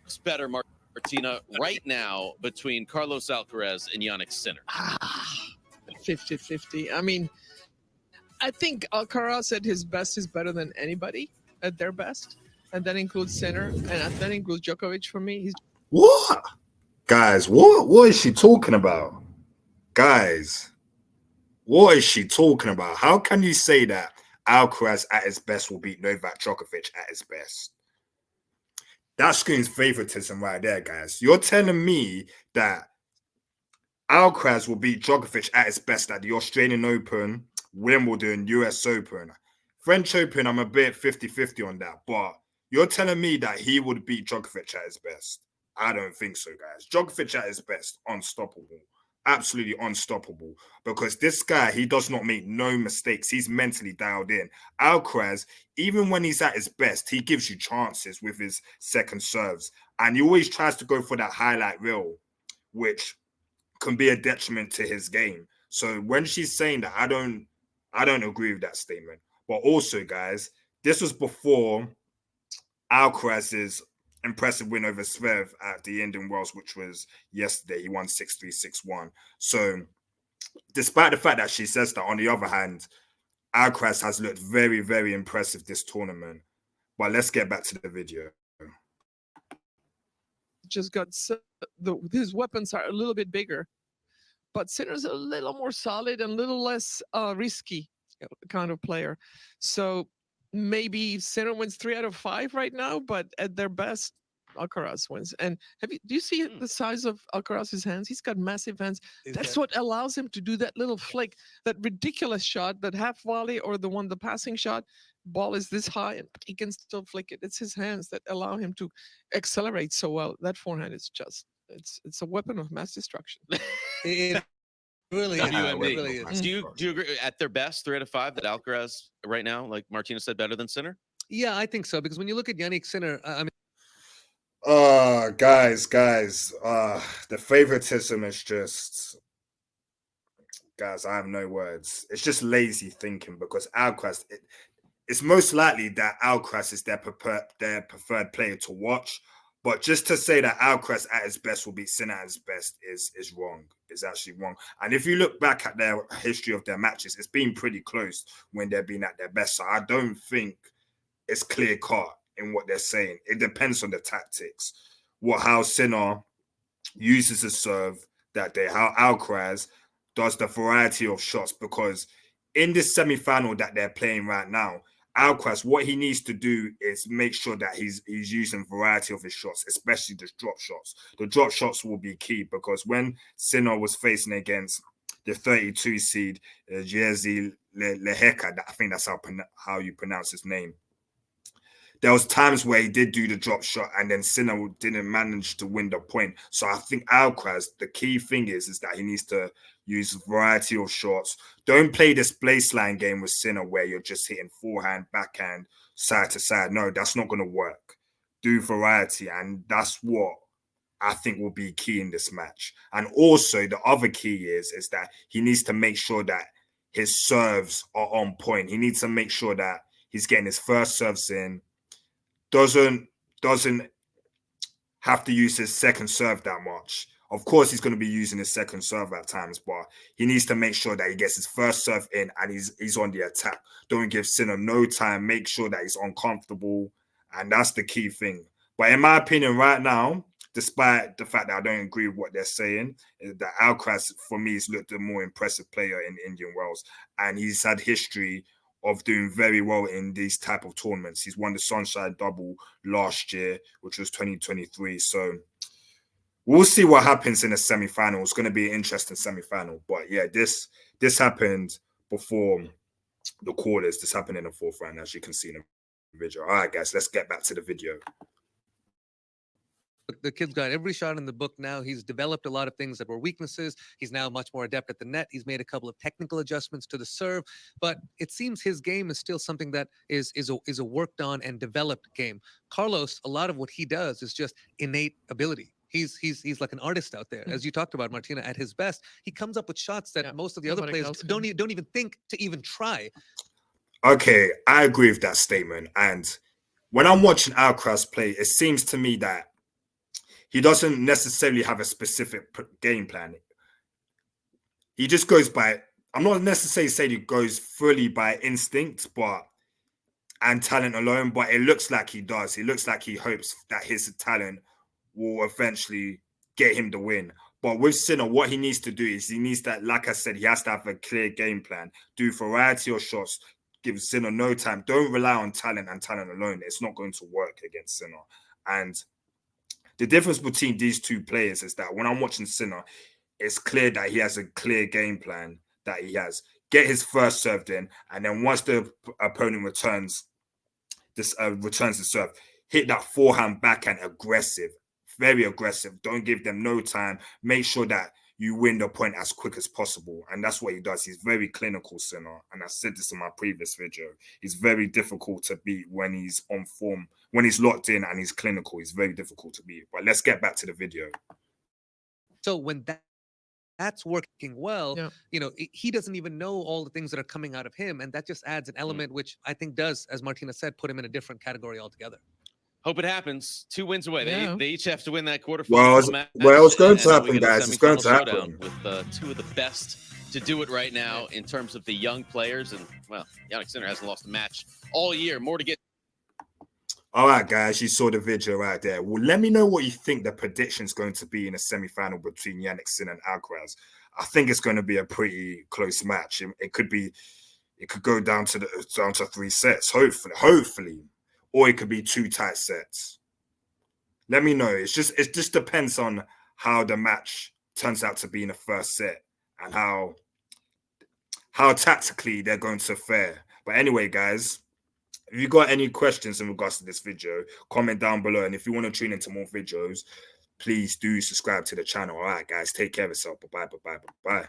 Who's better, Martina, right now between Carlos Alcaraz and Yannick Sinner? 50-50. I mean, I think Alcaraz at his best is better than anybody at their best. And that includes Sinner, and that includes Djokovic for me. He's What? Guys, what is she talking about? Guys, what is she talking about? How can you say that Alcaraz at his best will beat Novak Djokovic at his best? That screams favoritism right there, guys. You're telling me that Alcaraz will beat Djokovic at his best at the Australian Open, Wimbledon, US Open. French Open, I'm a bit 50-50 on that, but you're telling me that he would beat Djokovic at his best? I don't think so, guys. Djokovic at his best, unstoppable. Absolutely unstoppable. Because this guy, he does not make no mistakes. He's mentally dialed in. Alcaraz, even when he's at his best, he gives you chances with his second serves. And he always tries to go for that highlight reel, which can be a detriment to his game. So when she's saying that, I don't agree with that statement. But also, guys, this was before Alcaraz's impressive win over Zverev at the Indian Wells, which was yesterday. He won 6-3, 6-1. So despite the fact that she says that, on the other hand, Alcaraz has looked very, very impressive this tournament. But let's get back to the video. just got his weapons are a little bit bigger, but Sinner's a little more solid and a little less risky kind of player. So maybe Sinner wins 3 out of 5 right now, but at their best, Alcaraz wins. And do you see the size of Alcaraz's hands? He's got massive hands. That's what allows him to do that little flick, that ridiculous shot, that half volley, or the passing shot. Ball is this high and he can still flick it. It's his hands that allow him to accelerate so well. That forehand is just it's a weapon of mass destruction. It really is. WMD. It really is. Do you agree at their best, 3 out of 5, that Alcaraz right now, like Martina said, better than Sinner? Yeah, I think so, because when you look at Yannick Sinner, I mean, guys, the favoritism is just, guys, I have no words. It's just lazy thinking, because Alcaraz, it's most likely that Alcaraz is their preferred player to watch. But just to say that Alcaraz at his best will beat Sinner at his best is wrong. It's actually wrong. And if you look back at their history of their matches, it's been pretty close when they've been at their best. So I don't think it's clear cut in what they're saying. It depends on the tactics. How Sinner uses a serve that day, how Alcaraz does the variety of shots. Because in this semi-final that they're playing right now, Alcaraz, what he needs to do is make sure that he's using variety of his shots, especially the drop shots. The drop shots will be key, because when Sinner was facing against the 32 seed, Jerzy Lehecka, I think that's how you pronounce his name, there was times where he did do the drop shot and then Sinner didn't manage to win the point. So I think Alcaraz, the key thing is that he needs to use a variety of shots. Don't play this baseline game with Sinner where you're just hitting forehand, backhand, side to side. No, that's not going to work. Do variety, and that's what I think will be key in this match. And also the other key is that he needs to make sure that his serves are on point. He needs to make sure that he's getting his first serves in, doesn't have to use his second serve that much. Of course, he's going to be using his second serve at times, but he needs to make sure that he gets his first serve in and he's on the attack. Don't give Sinner no time. Make sure that he's uncomfortable, and that's the key thing. But in my opinion, right now, despite the fact that I don't agree with what they're saying, that Alcaraz, for me, has looked a more impressive player in Indian Wells, and he's had history of doing very well in these type of tournaments. He's won the Sunshine Double last year, which was 2023. So we'll see what happens in the semi-final. It's going to be an interesting semi-final. But yeah, this happened before the quarters. This happened in the fourth round, as you can see in the video. All right, guys, let's get back to the video. the kid's got every shot in the book now. He's developed a lot of things that were weaknesses. He's now much more adept at the net. He's made a couple of technical adjustments to the serve, but it seems his game is still something that is a worked on and developed game. Carlos, a lot of what he does is just innate ability. He's like an artist out there, as you talked about, Martina. At his best, he comes up with shots that most of the other players don't even think to even try. Okay, I agree with that statement. And when I'm watching Alcaraz play, it seems to me that he doesn't necessarily have a specific game plan. He just goes by, I'm not necessarily saying he goes fully by instinct, and talent alone, but it looks like he does. It looks like he hopes that his talent will eventually get him the win. But with Sinner, what he needs to do is he needs that, like I said, he has to have a clear game plan, do variety of shots, give Sinner no time. Don't rely on talent and talent alone. It's not going to work against Sinner. And the difference between these two players is that when I'm watching Sinner, it's clear that he has a clear game plan that he has. Get his first served in, and then once the opponent returns the serve, hit that forehand backhand aggressive, very aggressive. Don't give them no time. Make sure that you win the point as quick as possible. And that's what he does. He's very clinical, Sinner. And I said this in my previous video. He's very difficult to beat when he's on form. When he's locked in and he's clinical, he's very difficult to beat. But let's get back to the video. So when that's working well, Yeah. you know, he doesn't even know all the things that are coming out of him. And that just adds an element, which I think does, as Martina said, put him in a different category altogether. Hope it happens. 2 wins away. Yeah. They each have to win that quarterfinal Well, match. it's going to and then we happen, get a guys. It's going semifinal to showdown happen. with 2 of the best to do it right now in terms of the young players. And, well, Jannik Sinner hasn't lost a match all year. More to get. All right, guys, you saw the video right there. Well, let me know what you think the prediction is going to be in a semi-final between Jannik Sinner and Alcaraz. I think it's going to be a pretty close match. It could go down to 3 sets, hopefully, or it could be 2 tight sets. Let me know. It just depends on how the match turns out to be in the first set and how tactically they're going to fare. But anyway, guys, if you got any questions in regards to this video, comment down below. And if you want to tune into more videos, please do subscribe to the channel. All right, guys, take care of yourself. Bye.